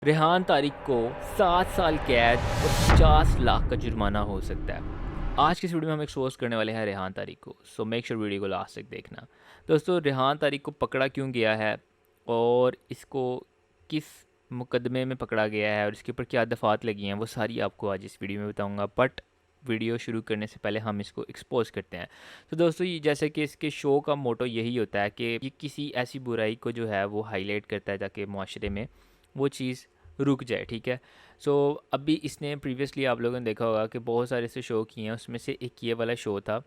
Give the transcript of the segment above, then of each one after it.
रेहान तारिक को 7 साल कैद और 50 लाख का जुर्माना हो सकता है। आज की इस वीडियो में हम एक्सपोज करने वाले हैं रेहान तारिक को, सो मेक श्योर वीडियो को लास्ट तक देखना। दोस्तों, रेहान तारिक को पकड़ा क्यों गया है और इसको किस मुकदमे में पकड़ा गया है और इसके ऊपर क्या दफ़ात लगी हैं, वो सारी आपको आज इस वीडियो में बताऊंगा। बट वीडियो शुरू करने से पहले हम इसको एक्सपोज करते हैं। तो दोस्तों, ये जैसे कि इसके शो का मोटो यही होता है कि ये किसी ऐसी बुराई को जो है वो हाईलाइट करता है ताकि माशरे में वो चीज़ रुक जाए। ठीक है। सो अभी इसने प्रीवियसली आप लोगों ने देखा होगा कि बहुत सारे ऐसे शो किए हैं, उसमें से एक ये वाला शो था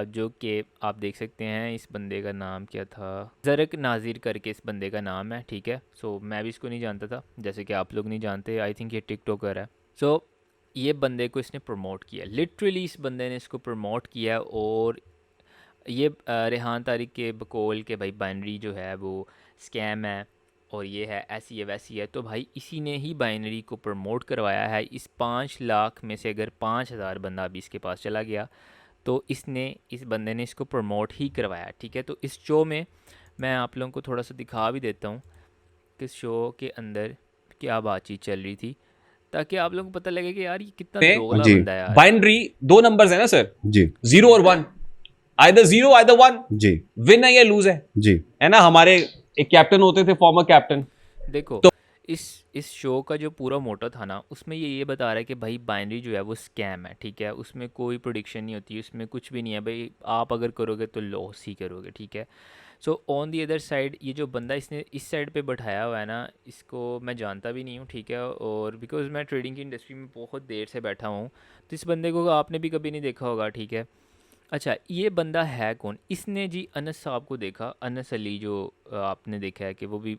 जो कि आप देख सकते हैं। इस बंदे का नाम क्या था, ज़रक नाज़िर करके इस बंदे का नाम है। ठीक है। सो मैं भी इसको नहीं जानता था, जैसे कि आप लोग नहीं जानते। आई थिंक ये टिकटॉकर है। सो ये बंदे को इसने प्रमोट किया, लिटरली इस बंदे ने इसको प्रमोट किया। और ये रेहान तारिक के बकौल के भाई बाइनरी जो है वो स्कैम है और ये है ऐसी है वैसी है, तो भाई इसी ने ही बाइनरी को प्रमोट करवाया है। इस 5 लाख में से अगर 5,000 बंदा अभी इसके पास चला गया तो इस बंदे ने इसको प्रमोट ही करवाया। ठीक है। तो इस शो में मैं आप लोगों को थोड़ा सा दिखा भी देता हूँ कि इस शो के अंदर क्या बातचीत चल रही थी, ताकि आप लोगों को पता लगे कि यार ये कितना दोगला जी बंदा है यार। बाइनरी दो नंबर्स है ना सर, जी 0 और 1, आइदर 0 आइदर 1, जी विन है या लूज जी है ना। हमारे एक कैप्टन होते थे, फॉर्मर कैप्टन। देखो, तो इस शो का जो पूरा मोटो था ना, उसमें ये बता रहा है कि भाई बाइनरी जो है वो स्कैम है। ठीक है। उसमें कोई प्रोडिक्शन नहीं होती, उसमें कुछ भी नहीं है भाई। आप अगर करोगे तो लॉस ही करोगे। ठीक है। So on the other side ये जो बंदा इसने इस साइड पे बैठाया हुआ है ना, इसको मैं जानता भी नहीं हूँ। ठीक है। और बिकॉज मैं ट्रेडिंग की इंडस्ट्री में बहुत देर से बैठा हूँ, तो इस बंदे को आपने भी कभी नहीं देखा होगा। ठीक है। अच्छा, ये बंदा है कौन? इसने जी अनस साहब को देखा, अनस अली जो आपने देखा है कि वो भी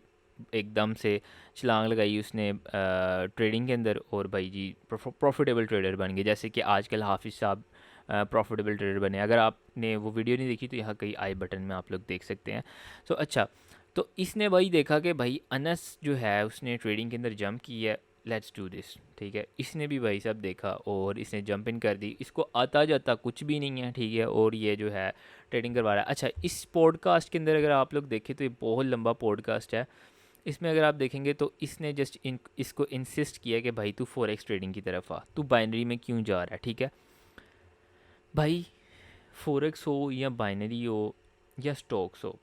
एकदम से छलांग लगाई उसने ट्रेडिंग के अंदर, और भाई जी प्रॉफिटेबल ट्रेडर बन गए। जैसे कि आजकल हाफिज़ साहब प्रॉफिटेबल ट्रेडर बने। अगर आपने वो वीडियो नहीं देखी तो यहाँ कहीं आई बटन में आप लोग देख सकते हैं। सो अच्छा, तो इसने भाई देखा कि भाई अनस जो है उसने ट्रेडिंग के अंदर जंप की है, लेट्स डू दिस। ठीक है। इसने भी भाई साहब देखा और इसने जंप इन कर दी। इसको आता जाता कुछ भी नहीं है। ठीक है। और ये जो है ट्रेडिंग करवा रहा है। अच्छा, इस पॉडकास्ट के अंदर अगर आप लोग देखें तो ये बहुत लंबा पॉडकास्ट है। इसमें अगर आप देखेंगे तो इसने जस्ट इसको इंसिस्ट किया कि भाई तू फॉरेक्स ट्रेडिंग की तरफ आ, तू बाइनरी में क्यों जा रहा है। ठीक है भाई, फॉरेक्स हो या बाइनरी हो या स्टॉक्स हो,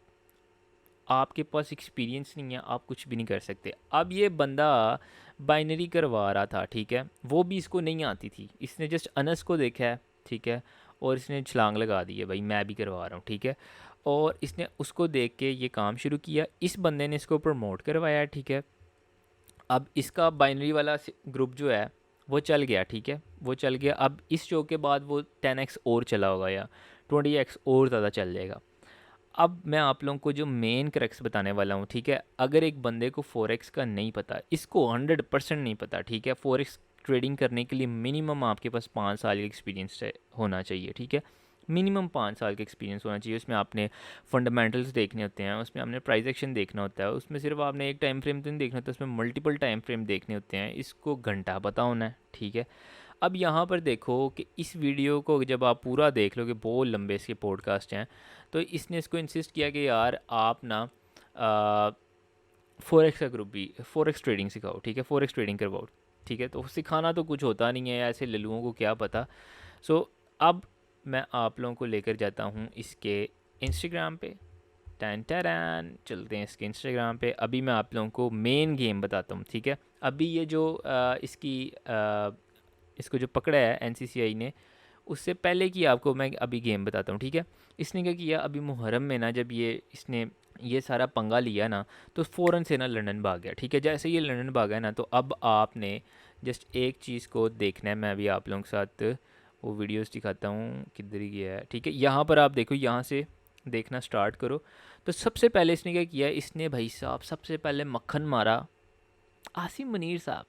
आपके पास एक्सपीरियंस नहीं है, आप कुछ भी नहीं कर सकते। अब ये बंदा बाइनरी करवा रहा था। ठीक है। वो भी इसको नहीं आती थी, इसने जस्ट अनस को देखा है। ठीक है। और इसने छलांग लगा दी है, भाई मैं भी करवा रहा हूँ। ठीक है। और इसने उसको देख के ये काम शुरू किया, इस बंदे ने इसको प्रमोट करवाया। ठीक है। अब इसका बाइनरी वाला ग्रुप जो है वो चल गया। ठीक है। वो चल गया। अब इस शो के बाद वो 10x और चला होगा या 20x और ज़्यादा चल जाएगा। अब मैं आप लोगों को जो मेन क्रक्स बताने वाला हूँ। ठीक है। अगर एक बंदे को फॉरेक्स का नहीं पता, इसको 100% नहीं पता। ठीक है। फॉरेक्स ट्रेडिंग करने के लिए मिनिमम आपके पास 5 साल का एक्सपीरियंस होना चाहिए। ठीक है। मिनिमम 5 साल का एक्सपीरियंस होना चाहिए। उसमें आपने फंडामेंटल्स देखने होते हैं, उसमें आपने प्राइस एक्शन देखना होता है, उसमें सिर्फ आपने एक टाइम फ्रेम तो नहीं देखना होता, उसमें मल्टीपल टाइम फ्रेम देखने होते हैं। इसको घंटा पता होना है। ठीक है। अब यहाँ पर देखो कि इस वीडियो को जब आप पूरा देख लोगे, बहुत लंबे इसके पॉडकास्ट हैं, तो इसने इसको इंसिस्ट किया कि यार आप ना फॉरेक्स का ग्रुप भी, फॉरेक्स ट्रेडिंग सिखाओ। ठीक है। फॉरेक्स ट्रेडिंग करवाओ। ठीक है। तो सिखाना तो कुछ होता नहीं है, ऐसे लल्लुओं को क्या पता। सो अब मैं आप लोगों को लेकर जाता हूँ इसके इंस्टाग्राम पे। टैन टैन चलते हैं इसके इंस्टाग्राम पे। अभी मैं आप लोगों को मेन गेम बताता हूँ। ठीक है। अभी ये जो इसको जो पकड़ा है एनसीसीआई ने, उससे पहले की आपको मैं अभी गेम बताता हूँ। ठीक है। इसने क्या किया, अभी मुहर्रम में ना, जब इसने ये सारा पंगा लिया ना, तो फ़ौरन से ना लंदन भाग गया। ठीक है। जैसे ये लंदन भागा है ना, तो अब आपने जस्ट एक चीज़ को देखना है। मैं अभी आप लोगों के साथ वो वीडियोस दिखाता हूँ, किधर ही गया है। ठीक है। यहाँ पर आप देखो, यहाँ से देखना स्टार्ट करो। तो सबसे पहले इसने क्या किया, इसने भाई साहब सबसे पहले मक्खन मारा आसिम मुनीर साहब,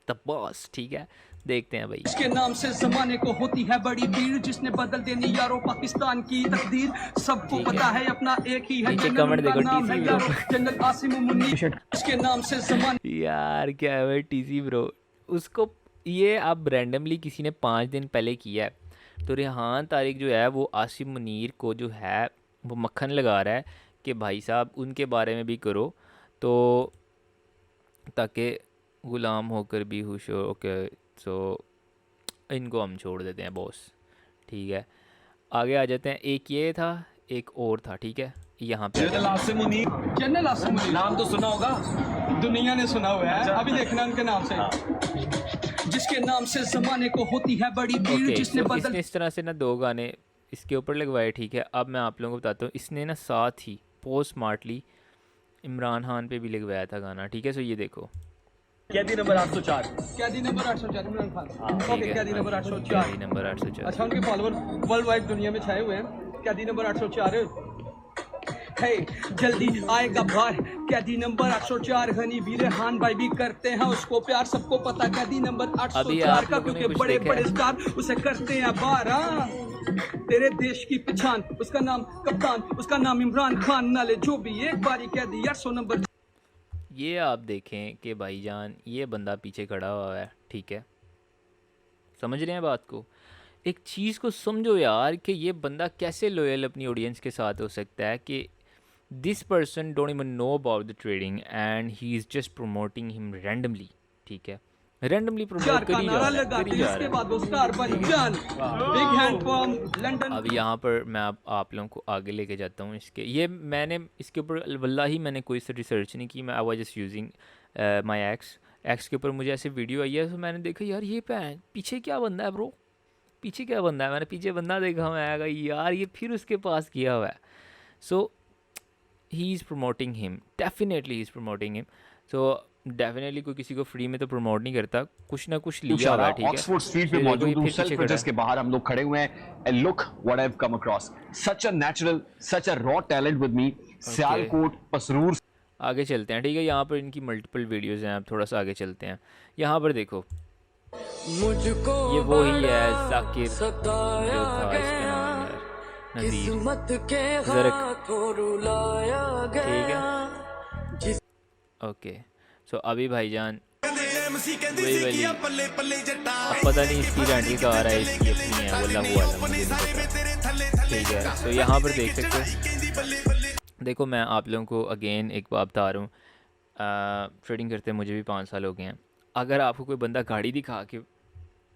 द बॉस। ठीक है। देखते हैं भाई। इसके नाम से जमाने को होती है बड़ी भीड़, जिसने बदल देनी यारो पाकिस्तान की तकदीर। सबको ठीक है। पता है अपना एक ही है नीचे जनरल, कमेंट उनका देखो, नाम है टीसी यारो ब्रो। जनरल आसिम मुनीर। इसके नाम से जमाने यार क्या है भाई, टीसी ब्रो। उसको ये अब रैंडमली किसी ने 5 दिन पहले किया है। तो रेहान तारिक जो है वो आसिम मुनीर को जो है वो मक्खन लगा रहा है कि भाई साहब उनके बारे में भी करो, तो ताकि गुलाम होकर भी खुश हो। ओके, सो इनको हम छोड़ देते हैं बॉस, ठीक है। आगे आ जाते हैं। एक ये था, एक और था, ठीक है। यहाँ पे आ जनरल जाते हैं। आसिम मुनीर, जनरल आसिम मुनीर नाम तो सुना होगा। दुनिया ने सुना हुआ है, अभी देखना उनके नाम से, जिसके नाम से जमाने को होती है बड़ी भीड़, ओके, जिसने सो बदल इसने इस तरह से ना 2 गाने इसके ऊपर लगवाए, ठीक है। अब मैं आप लोगों को बताता हूँ, इसने ना साथ ही पोस्ट स्मार्टली इमरान खान पे भी लगवाया था गाना, ठीक है। सो ये देखो, कैदी नंबर 804। कैदी नंबर 804 इमरान खान। ठीक ओके, है। कैदी हाँ नंबर जी, 804। कैदी नंबर 804। अच्छा, उनके फॉलोअर वर्ल्ड वाइड दुनिया में छाए हुए हैं। कैदी नंबर 804। हे, जल्दी आएगा बाहर कैदी नंबर 804। हनी वीर हान भाई भी करते हैं उसको प्यार, सबको पता कैदी नंबर अभी 804 आप का, लोगों ने क्योंकि कुछ बड़े देखा है? बड़े स्टार उसे करते हैं बाहर। हाँ, तेरे देश की पहचान, उसका नाम कप्तान, उसका नाम इमरान खान। नाले जो भी एक बारी कैदी 800 नंबर। ये आप देखें कि भाईजान ये बंदा पीछे खड़ा हुआ है, ठीक है। समझ रहे हैं बात को? एक चीज़ को समझो यार कि ये बंदा कैसे लॉयल अपनी ऑडियंस के साथ हो सकता है कि this person don't even know about the trading and he is just promoting him randomly, ठीक है। रैंडमली प्रमोट चार का करी जा नारा रहा है, लगाते करी जा उसके रहा है। बाद वो स्टार बन जान। Big hand from London. अब यहाँ पर मैं आप लोगों को आगे लेके जाता हूँ। इसके ये मैंने इसके ऊपर वल्लाही मैंने कोई सा रिसर्च नहीं की। मैं I was just using my x के ऊपर मुझे ऐसे वीडियो आई है, तो मैंने देखा यार ये पीछे क्या बंदा है ब्रो, पीछे क्या बंदा है। मैंने पीछे बंदा देखा, मैं आएगा यार ये फिर उसके पास किया हुआ है। So he is promoting him, definitely he is promoting him. So definitely कोई किसी को फ्री में तो प्रमोट नहीं करता, कुछ ना कुछ लिया हुआ है, ठीक है। ऑक्सफोर्ड स्ट्रीट पे ये देखो, ये मौजूद हूँ, फिर पीछे सेल्फ खड़ा एड्रेस है। के बाहर हम लोग खड़े हुए हैं। And look what I have come across, such a natural, such a raw talent with me. Sialkot Pasrur आगे चलते हैं, ठीक है। यहाँ पर इनकी मल्टीपल वीडियोस हैं। आप थोड़ा सा आगे चलते हैं। यहाँ पर देखो, मुझको ये वो ही है बड़ा जाकिर जो सताया था, इसका गया, नाम यार नज़ीर किस्मत के ज़रक, हाथों रुलाया ठीक गया। है। ओके, सो अभी भाईजान वही वाली, अब पता नहीं इसकी रेंटल कार है, इसकी अपनी है, वल्लाह हुआ है, मुझे नहीं पता, ठीक है। सो यहाँ पर देख सकते हो। देखो मैं आप लोगों को अगेन एक बात बता रहा हूँ, ट्रेडिंग करते मुझे भी 5 साल हो गए हैं। अगर आपको कोई बंदा गाड़ी दिखा के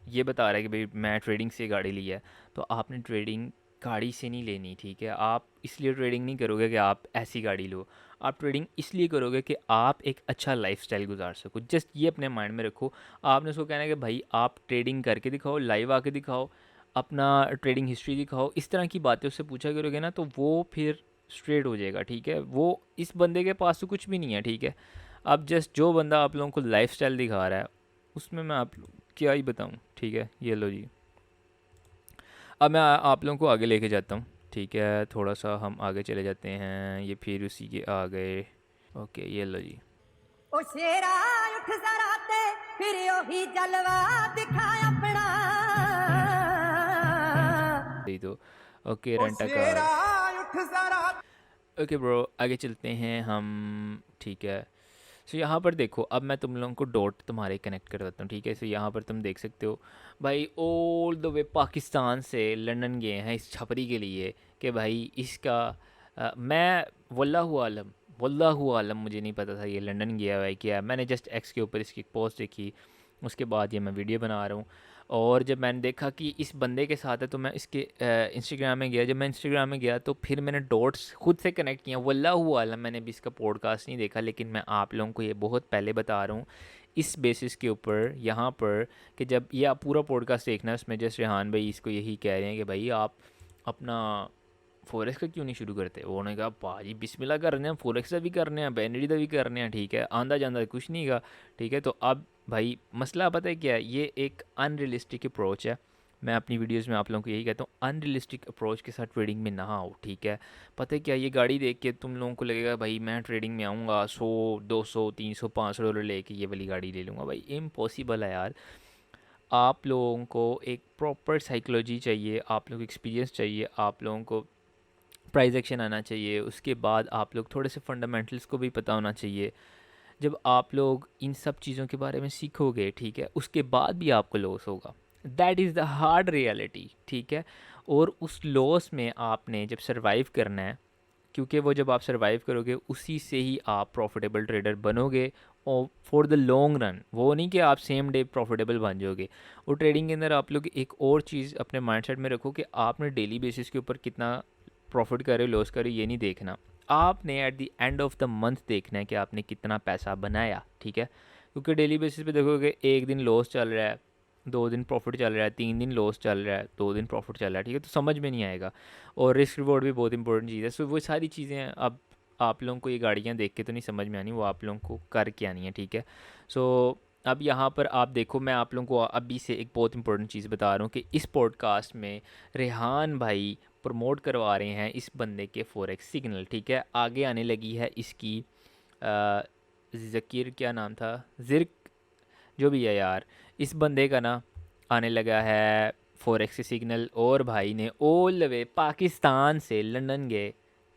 ये बता रहा है कि भाई मैं ट्रेडिंग से गाड़ी ली है, तो आपने ट्रेडिंग गाड़ी से नहीं लेनी, ठीक है। आप इसलिए ट्रेडिंग नहीं करोगे कि आप ऐसी गाड़ी लो, आप ट्रेडिंग इसलिए करोगे कि आप एक अच्छा लाइफस्टाइल गुजार सको। जस्ट ये अपने माइंड में रखो। आपने उसको कहना है कि भाई आप ट्रेडिंग करके दिखाओ, लाइव आके दिखाओ, अपना ट्रेडिंग हिस्ट्री दिखाओ। इस तरह की बातें उससे पूछा करोगे ना, तो वो फिर स्ट्रेट हो जाएगा, ठीक है। वो इस बंदे के पास तो कुछ भी नहीं है, ठीक है। अब जस्ट जो बंदा आप लोगों को लाइफस्टाइल दिखा रहा है, उसमें मैं आप क्या ही बताऊँ, ठीक है। ये लो जी, अब मैं आप लोगों को आगे लेके जाता हूँ, ठीक है। थोड़ा सा हम आगे चले जाते हैं, ये फिर उसी के आ गए। ओके, ये लो जी। ओ शेरा उठ जरा ते फिर ओही जलवा दिखा अपना। यही तो okay, rent car. Okay bro, आगे चलते हैं हम, ठीक है। सो यहाँ पर देखो, अब मैं तुम लोगों को डॉट तुम्हारे कनेक्ट कर देता हूँ, ठीक है। सो यहाँ पर तुम देख सकते हो भाई ऑल द वे पाकिस्तान से लंदन गए हैं इस छपरी के लिए कि भाई इसका मैं वल्लाहु आलम मुझे नहीं पता था ये लंदन गया हुआ है क्या। मैंने जस्ट एक्स के ऊपर इसकी पोस्ट देखी, उसके बाद ये मैं वीडियो बना रहा हूँ। और जब मैंने देखा कि इस बंदे के साथ है, तो मैं इसके इंस्टाग्राम में गया। जब मैं इंस्टाग्राम में गया तो फिर मैंने डॉट्स खुद से कनेक्ट किया। वल्लाहु आलम मैंने भी इसका पॉडकास्ट नहीं देखा, लेकिन मैं आप लोगों को ये बहुत पहले बता रहा हूँ इस बेसिस के ऊपर यहाँ पर कि जब ये आप पूरा पॉडकास्ट देखना, उसमें जस्ट रेहान भाई इसको यही कह रहे हैं कि भाई आप अपना फॉरेक्स का क्यों नहीं शुरू करते। उन्होंने कहा भाजी बिस्मिल्लाह करने हैं, फॉरेक्स का भी करने हैं, बैनरी का भी करने हैं, ठीक है। आंदा जांदा कुछ नहीं का, ठीक है। तो अब भाई मसला पता है क्या है, ये एक अनरियलिस्टिक अप्रोच है। मैं अपनी वीडियोस में आप लोगों को यही कहता हूँ, अनरियलिस्टिक अप्रोच के साथ ट्रेडिंग में ना आओ, ठीक है। पता है क्या, ये गाड़ी देख के तुम लोगों को लगेगा भाई मैं ट्रेडिंग में आऊँगा 100 200 300 500 डॉलर लेके ये वाली गाड़ी ले लूँगा। भाई इम्पॉसिबल है यार। आप लोगों को एक प्रॉपर साइकोलॉजी चाहिए, आप लोगों को एक्सपीरियंस चाहिए, आप लोगों को प्राइस एक्शन आना चाहिए, उसके बाद आप लोग थोड़े से फंडामेंटल्स को भी पता होना चाहिए। जब आप लोग इन सब चीज़ों के बारे में सीखोगे, ठीक है, उसके बाद भी आपको लॉस होगा। That is the hard reality, ठीक है। और उस लॉस में आपने जब सर्वाइव करना है, क्योंकि वो जब आप सर्वाइव करोगे उसी से ही आप प्रॉफिटेबल ट्रेडर बनोगे, और फॉर द लॉन्ग रन। वो नहीं कि आप सेम डे प्रॉफिटेबल बन जाओगे। और ट्रेडिंग के अंदर आप लोग एक और चीज़ अपने माइंडसेट में रखो कि आपने डेली बेसिस के ऊपर कितना प्रॉफिट करे लॉस करे ये नहीं देखना, आपने at the end of the month देखना है कि आपने कितना पैसा बनाया, ठीक है। क्योंकि डेली बेसिस पे देखोगे एक दिन लॉस चल रहा है, 2 दिन प्रॉफिट चल रहा है, 3 दिन लॉस चल रहा है, 2 दिन प्रॉफिट चल रहा है, ठीक है, तो समझ में नहीं आएगा। और रिस्क रिवॉर्ड भी बहुत इंपॉर्टेंट चीज़ है। सो वो सारी चीज़ें अब आप लोगों को ये गाड़ियाँ देख के तो नहीं समझ में आनी, वो आप लोगों को करके आनी है, ठीक है। सो अब यहाँ पर आप देखो, मैं आप लोगों को अभी से एक बहुत इंपॉर्टेंट चीज़ बता रहा हूँ कि इस पॉडकास्ट में रेहान भाई प्रमोट करवा रहे हैं इस बंदे के फॉरेक्स सिग्नल, ठीक है। आगे आने लगी है इसकी ज़कीर, क्या नाम था, ज़िर्क, जो भी है यार, इस बंदे का ना आने लगा है फॉरेक्स सिग्नल। और भाई ने ऑल द वे पाकिस्तान से लंदन गए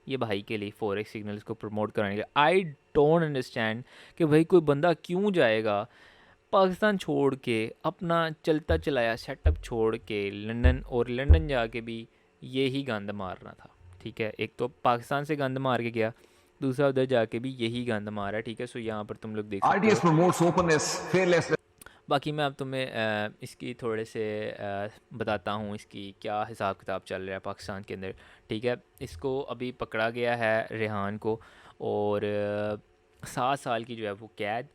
ये भाई के लिए फॉरेक्स सिग्नल्स को प्रमोट कराने के। आई डोंट अंडरस्टैंड कि भाई कोई बंदा क्यों जाएगा पाकिस्तान छोड़ के, अपना चलता चलाया सेटअप छोड़ के लंदन, और लंदन जाके भी यही गंद मारना था, ठीक है। एक तो पाकिस्तान से गंद मार के गया, दूसरा उधर जाके भी यही गंद मारा है, ठीक है। सो यहाँ पर तुम लोग देख सकते RTS हो। promotes openness, fearlessness. बाकी मैं अब तुम्हें इसकी थोड़े से बताता हूँ इसकी क्या हिसाब किताब चल रहा है पाकिस्तान के अंदर, ठीक है। इसको अभी पकड़ा गया है रेहान को, और 7 साल की जो है वो कैद,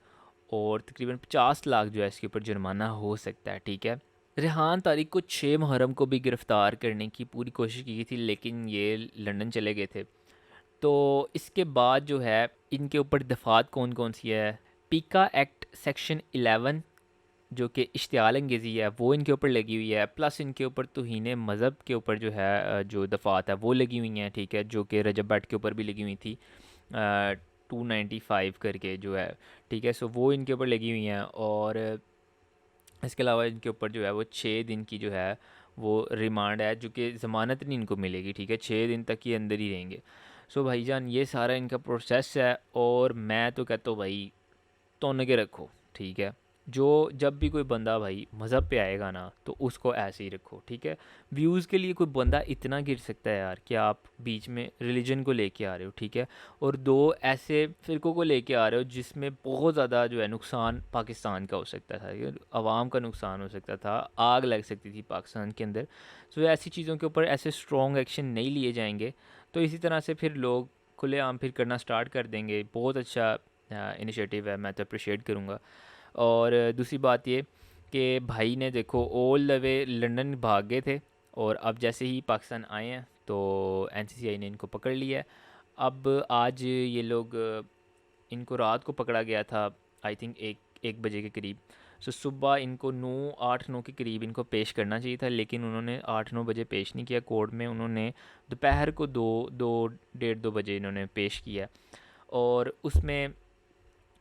और तकरीबन 50 लाख जो है इसके ऊपर जुर्माना हो सकता है, ठीक है। रेहान तारिक को 6 मुहर्रम को भी गिरफ़्तार करने की पूरी कोशिश की थी, लेकिन ये लंदन चले गए थे। तो इसके बाद जो है इनके ऊपर दफ़ात कौन कौन सी है, पीका एक्ट सेक्शन 11 जो कि इश्तियाल अंगेज़ी है वो इनके ऊपर लगी हुई है, प्लस इनके ऊपर तौहीन मज़हब के ऊपर जो है जो दफ़ात है वो लगी हुई हैं, ठीक है, जो कि रजब भट्ट के ऊपर भी लगी हुई थी 295 करके जो है, ठीक है। सो वो इनके ऊपर लगी हुई हैं, और इसके अलावा इनके ऊपर जो है वो 6 दिन की जो है वो रिमांड है, जो कि ज़मानत नहीं इनको मिलेगी, ठीक है, 6 दिन तक ये अंदर ही रहेंगे। सो भाईजान ये सारा इनका प्रोसेस है, और मैं तो कहता हूँ भाई तोन के रखो, ठीक है। जो जब भी कोई बंदा भाई मज़हब पे आएगा ना तो उसको ऐसे ही रखो, ठीक है। व्यूज़ के लिए कोई बंदा इतना गिर सकता है यार कि आप बीच में रिलीजन को लेके आ रहे हो, ठीक है, और 2 ऐसे फ़िरक़ों को लेके आ रहे हो जिसमें बहुत ज़्यादा जो है नुकसान पाकिस्तान का हो सकता था, आवाम का नुकसान हो सकता था, आग लग सकती थी पाकिस्तान के अंदर। सो ऐसी चीज़ों के ऊपर ऐसे स्ट्रॉन्ग एक्शन नहीं लिए जाएंगे, तो इसी तरह से फिर लोग खुलेआम फिर करना स्टार्ट कर देंगे। बहुत अच्छा इनिशिएटिव है, मैं तो अप्रिशिएट करूँगा। और दूसरी बात ये कि भाई ने देखो ऑल द वे लंदन भाग गए थे, और अब जैसे ही पाकिस्तान आए हैं तो NCCI ने इनको पकड़ लिया है। अब आज ये लोग, इनको रात को पकड़ा गया था आई थिंक 1 बजे के करीब। सो सुबह इनको 8-9 के करीब इनको पेश करना चाहिए था, लेकिन उन्होंने 8-9 बजे पेश नहीं किया कोर्ट में, उन्होंने दोपहर को 2-2 बजे इन्होंने पेश किया, और उसमें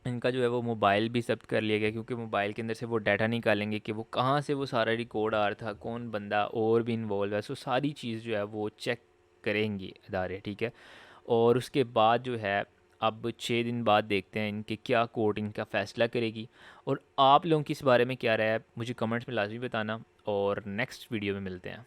इनका जो है वो मोबाइल भी जब्त कर लिया गया, क्योंकि मोबाइल के अंदर से वो डाटा निकालेंगे कि वो कहाँ से वो सारा रिकॉर्ड आ रहा था, कौन बंदा और भी इन्वॉल्व है। सो सारी चीज़ जो है वो चेक करेंगे अदारे, ठीक है। और उसके बाद जो है अब 6 दिन बाद देखते हैं इनके क्या कोर्ट इनका फ़ैसला करेगी, और आप लोगों की इस बारे में क्या राय है मुझे कमेंट्स में लाजमी बताना, और नेक्स्ट वीडियो में मिलते हैं।